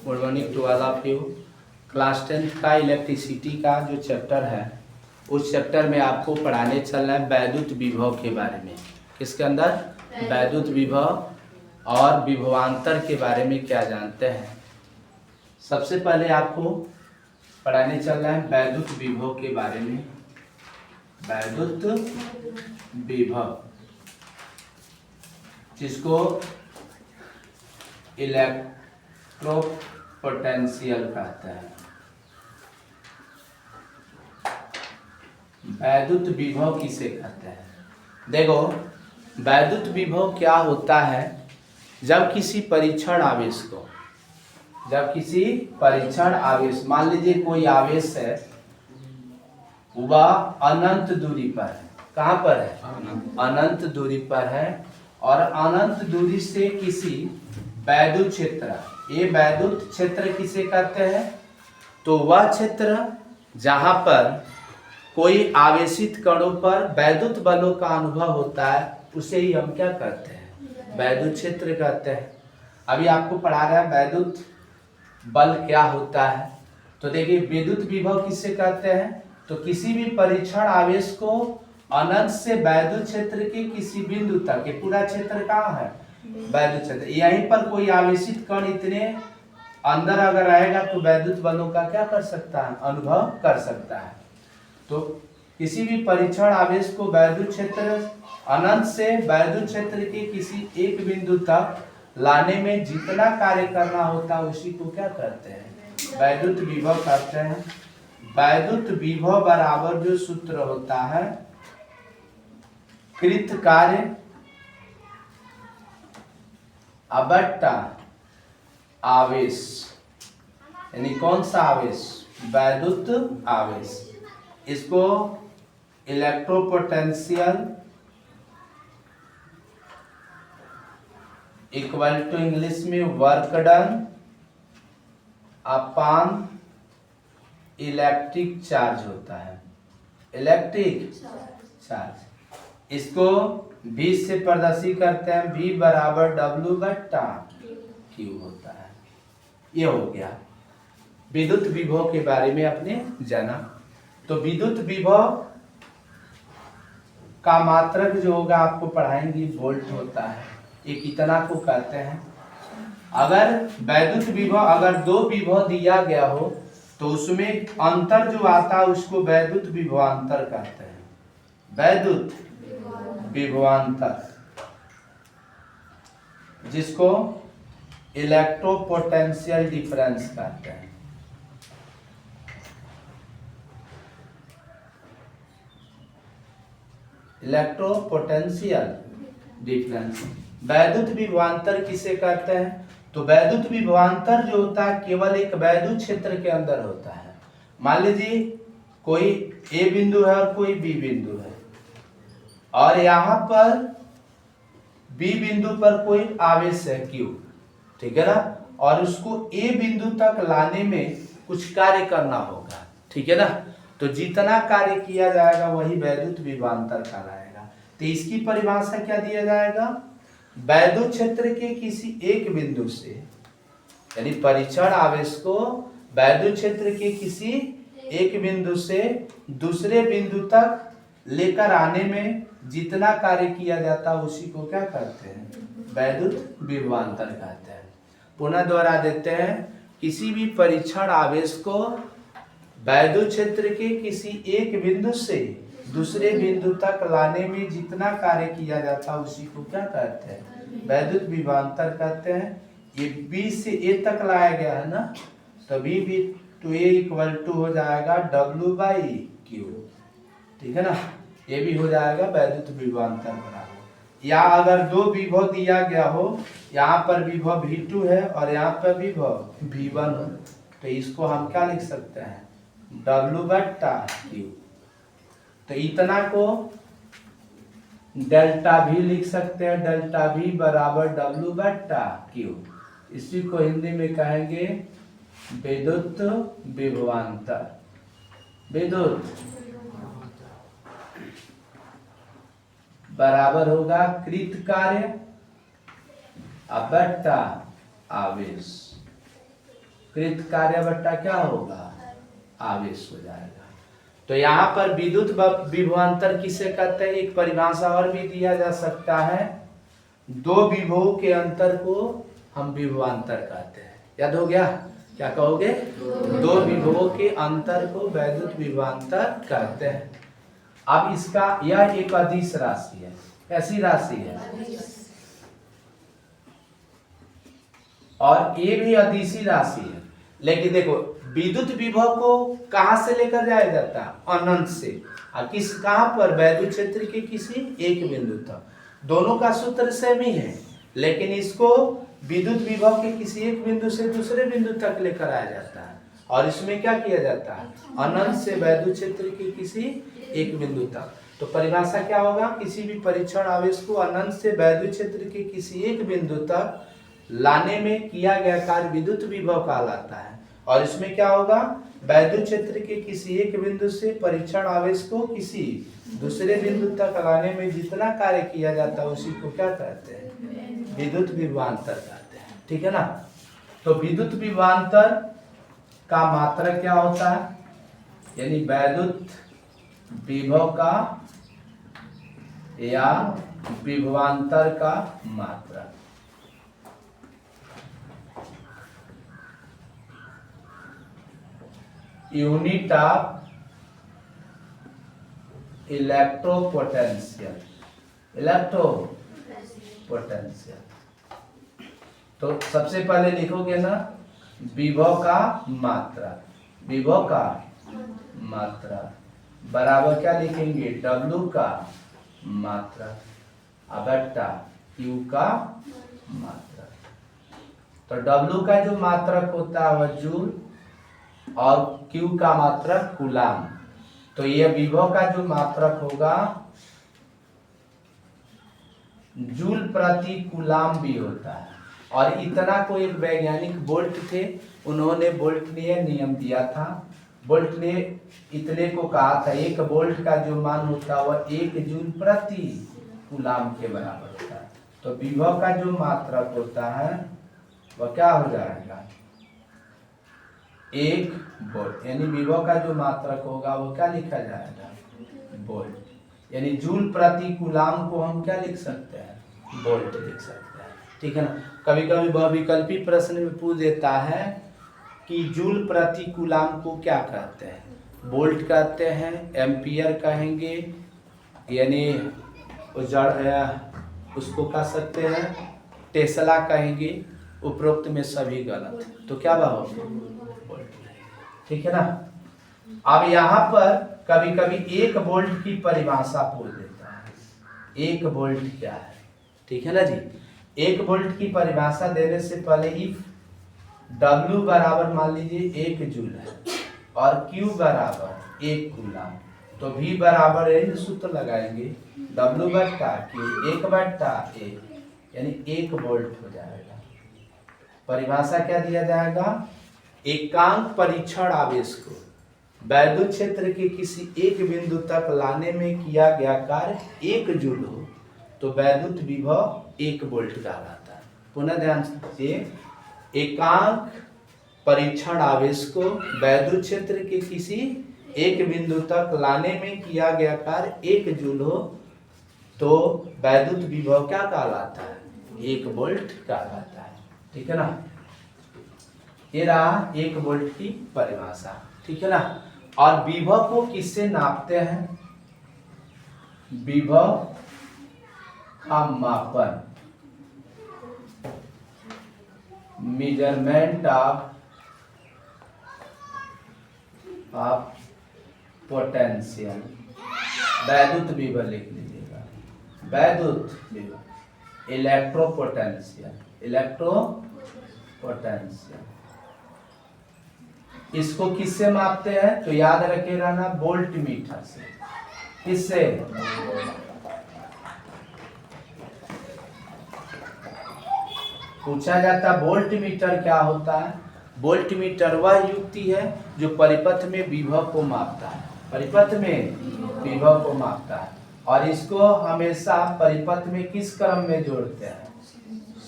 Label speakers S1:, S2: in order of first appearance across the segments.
S1: Good morning to all of you. Class 10 का electricity का जो चैप्टर है उस चैप्टर में आपको पढ़ाने चल रहा है वैद्युत विभव के बारे में। किसके अंदर? वैद्युत विभव और विभवांतर के बारे में क्या जानते हैं। सबसे पहले आपको पढ़ाने चल रहा है वैद्युत विभव के बारे में। वैद्युत विभव जिसको इलेक्ट्रो पोटेंशियल कहते हैं। वैद्युत विभव किसे कहते हैं? देखो, वैद्युत विभव क्या होता है? जब किसी परीक्षण आवेश को, मान लीजिए कोई आवेश है, वह अनंत दूरी पर है। कहाँ पर है? अनंत दूरी पर है और अनंत दूरी से किसी वैद्युत क्षेत्र, ये वैद्युत क्षेत्र किसे कहते हैं? तो वह क्षेत्र जहाँ पर कोई आवेशित कणों पर वैद्युत बलों का अनुभव होता है उसे ही हम क्या कहते हैं? वैद्युत क्षेत्र कहते हैं। अभी आपको पढ़ा रहा है वैद्युत बल क्या होता है। तो देखिए, विद्युत विभव किसे कहते हैं? तो किसी भी परीक्षण आवेश को अनंत से वैद्युत क्षेत्र के किसी बिंदु तक, ये पूरा क्षेत्र कहाँ है? वैद्युत क्षेत्र। यहीं पर कोई आवेशित कण इतने अंदर अगर आएगा तो वैद्युत बलों का क्या कर सकता है? अनुभव कर सकता है। तो किसी भी परीक्षण आवेश को वैद्युत क्षेत्र, अनंत से वैद्युत क्षेत्र के किसी एक बिंदु तक लाने में जितना कार्य करना होता है उसी को क्या कहते हैं? वैद्युत विभव कहते हैं। वैद्युत विभव बराबर जो सूत्र होता है, कृत कार्य बट्टा आवेश। यानी कौन सा आवेश? वैद्युत आवेश। इसको इलेक्ट्रोपोटेंशियल इक्वल टू इंग्लिश में work done upon electric charge होता है। इलेक्ट्रिक चार्ज, इसको V से प्रदर्शित करते हैं। V बराबर W बट्टा Q होता है। ये हो गया विद्युत विभव के बारे में आपने जाना। तो विद्युत विभव का मात्रक जो होगा आपको पढ़ाएंगे, वोल्ट होता है। ये कितना को कहते हैं? अगर वैद्युत विभव, अगर दो विभव दिया गया हो तो उसमें अंतर जो आता है उसको वैद्युत विभवांतर कहते हैं। वैद्युत विभवांतर, जिसको इलेक्ट्रोपोटेंशियल डिफरेंस कहते हैं। इलेक्ट्रोपोटेंशियल डिफरेंस। वैद्युत विभवांतर किसे कहते हैं? तो वैद्युत विभवांतर जो होता है केवल एक वैद्युत क्षेत्र के अंदर होता है। मान लीजिए कोई ए बिंदु है और कोई बी बिंदु है, और यहाँ पर बी बिंदु पर कोई आवेश है Q, ठीक है ना, और उसको ए बिंदु तक लाने में कुछ कार्य करना होगा, ठीक है ना। तो जितना कार्य किया जाएगा वही वैद्युत विभवांतर कहलाएगा। तो इसकी परिभाषा क्या दिया जाएगा? वैद्युत क्षेत्र के किसी एक बिंदु से, यानी परीक्षण आवेश को वैद्युत क्षेत्र के किसी एक बिंदु से दूसरे बिंदु तक लेकर आने में जितना कार्य किया जाता है उसी को क्या कहते हैं? वैद्युत विभवांतर कहते हैं। पुनः दोहरा देते हैं, किसी भी परीक्षण आवेश को वैद्युत क्षेत्र के किसी एक बिंदु से दूसरे बिंदु तक लाने में जितना कार्य किया जाता है उसी को क्या कहते हैं? वैद्युत विभवांतर कहते हैं। ये B से A तक लाया गया है ना, तो B to A equal to हो जाएगा W बाई Q, ठीक है ना। ये भी हो जाएगा वैद्युत विभवांतर बराबर। या अगर दो विभव दिया गया हो, यहाँ पर विभव V2 है और यहाँ पर विभव V1 हो, तो इसको हम क्या लिख सकते हैं? W बट्टा Q। तो इतना को डेल्टा V लिख सकते हैं। डेल्टा V बराबर W बट्टा Q। इसी को हिंदी में कहेंगे विद्युत विभवांतर। विद्युत बराबर होगा कृत कार्य बट्टा आवेश। कृत कार्य बट्टा क्या होगा, आवेश हो जाएगा। तो यहाँ पर विद्युत विभवांतर किसे कहते हैं, एक परिभाषा और भी दिया जा सकता है, दो विभवों के अंतर को हम विभवांतर कहते हैं। याद हो गया, क्या कहोगे, दो विभवों के अंतर को वैद्युत विभवांतर कहते हैं। अब इसका यह एक अदिश राशि है, कैसी राशि है, और ये भी अदिशी राशि है। लेकिन देखो विद्युत विभव को कहां से लेकर जाया जाता है, अनंत से, और किस कहां पर, वैद्युत क्षेत्र के किसी एक बिंदु तक। दोनों का सूत्र सेम ही है, लेकिन इसको विद्युत विभव के किसी एक बिंदु से दूसरे बिंदु तक लेकर आया जाता है, और इसमें क्या किया जाता है, अनंत से वैद्युत क्षेत्र के किसी एक बिंदु तक। तो परिभाषा क्या होगा, किसी भी परीक्षण आवेश को अनंत से वैद्युत क्षेत्र के किसी एक बिंदु तक लाने में किया गया कार्य विद्युत विभव कहलाता है। और इसमें क्या होगा, वैद्युत क्षेत्र के किसी एक बिंदु से परीक्षण आवेश को किसी दूसरे बिंदु तक लाने में जितना कार्य किया जाता है उसी को क्या कहते हैं, विद्युत विभवांतर कहते हैं। ठीक है ना। तो विद्युत विभवांतर का मात्रक क्या होता है, यानी वैद्युत विभव का या विभवांतर का मात्रक। Unit of इलेक्ट्रोपोटेंशियल, इलेक्ट्रोपोटेंशियल। तो सबसे पहले लिखोगे ना विभव का मात्रा, विभव का मात्रा बराबर क्या लिखेंगे, W का मात्रा बट्टा Q का मात्रा। तो W का जो मात्रक होता है वह जूल और Q का मात्रक कूलाम। तो यह विभव का जो मात्रक होगा जूल प्रति कूलाम भी होता है। और इतना को एक वैज्ञानिक बोल्ट थे, उन्होंने बोल्टनियर नियम दिया था। बोल्ट ने इतने को कहा था, एक बोल्ट का जो मान होता है वह 1 जूल प्रति कूलाम के बराबर होता है। तो विभव का जो मात्रक होता है वह क्या हो जाएगा, 1 वोल्ट। यानी विभव का जो मात्रक होगा वो क्या लिखा जाएगा, वोल्ट। यानी जूल प्रति कूलाम को हम क्या लिख सकते हैं, वोल्ट लिख सकते हैं। ठीक है ना। कभी कभी वह विकल्पी प्रश्न में पूछ देता है कि जूल प्रति कूलाम को क्या कहते हैं, वोल्ट कहते हैं, एम्पियर कहेंगे, यानी उसको कह सकते हैं टेस्ला कहेंगे। उपरोक्त में सभी गलत, तो क्या होगा, वोल्ट। ठीक है ना। अब यहाँ पर कभी कभी 1 वोल्ट की परिभाषा पूछ देता है, 1 वोल्ट क्या है। ठीक है ना जी। 1 वोल्ट की परिभाषा देने से पहले इफ W बराबर मान लीजिए 1 जूल है और Q बराबर 1 कूलाम, तो V बराबर यही सूत्र लगाएंगे, W बट्टा Q 1 बट्टा 1, यानी 1 वोल्ट हो जाएगा। परिभाषा क्या दिया जाएगा, एकांक परीक्षण आवेश को वैद्युत क्षेत्र के किसी एक बिंदु तक लाने में किया गया कार्य 1 जूल हो तो वैद्युत विभव 1 वोल्ट कहलाता है। पुनः ध्यान दीजिए, एकांक परीक्षण आवेश को वैद्युत क्षेत्र के किसी एक बिंदु तक लाने में किया गया कार्य 1 जूल हो तो वैद्युत विभव क्या कहलाता है, 1 वोल्ट कहलाता है। ठीक है ना। ये रहा 1 वोल्ट की परिभाषा। ठीक है ना। और विभव को किससे नापते हैं, विभव का मापन, मेजरमेंट ऑफ पोटेंशियल, वैद्युत विभव लिख लीजिएगा, वैद्युत विभव, इलेक्ट्रोपोटेंशियल, इलेक्ट्रोपोटेंशियल। इसको किससे मापते हैं, तो याद रखे रहना वोल्ट मीटर से। किससे, पूछा जाता वोल्ट मीटर क्या होता है। वोल्ट मीटर वह युक्ति है जो परिपथ में विभव को मापता है, परिपथ में विभव को मापता है। और इसको हमेशा परिपथ में किस क्रम में जोड़ते हैं,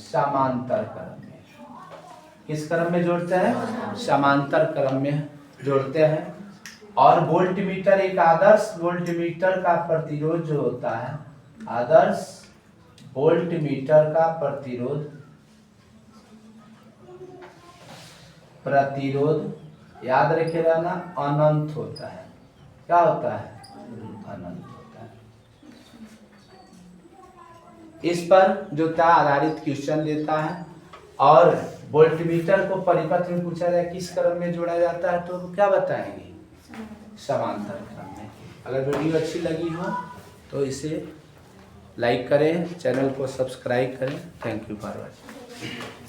S1: समांतर क्रम में। किस क्रम में जोड़ते हैं? समांतर क्रम में जोड़ते हैं। और वोल्टमीटर, एक आदर्श वोल्टमीटर का प्रतिरोध जो होता है, आदर्श वोल्टमीटर का प्रतिरोध याद रखिएगा ना, अनंत होता है। क्या होता है? अनंत होता है। इस पर जो था आधारित क्वेश्चन देता है। और वोल्टमीटर को परिपथ में पूछा जाए किस क्रम में जोड़ा जाता है, तो क्या बताएंगे? समांतर क्रम में। अगर वीडियो अच्छी लगी हो तो इसे लाइक करें, चैनल को सब्सक्राइब करें। Thank you for watching.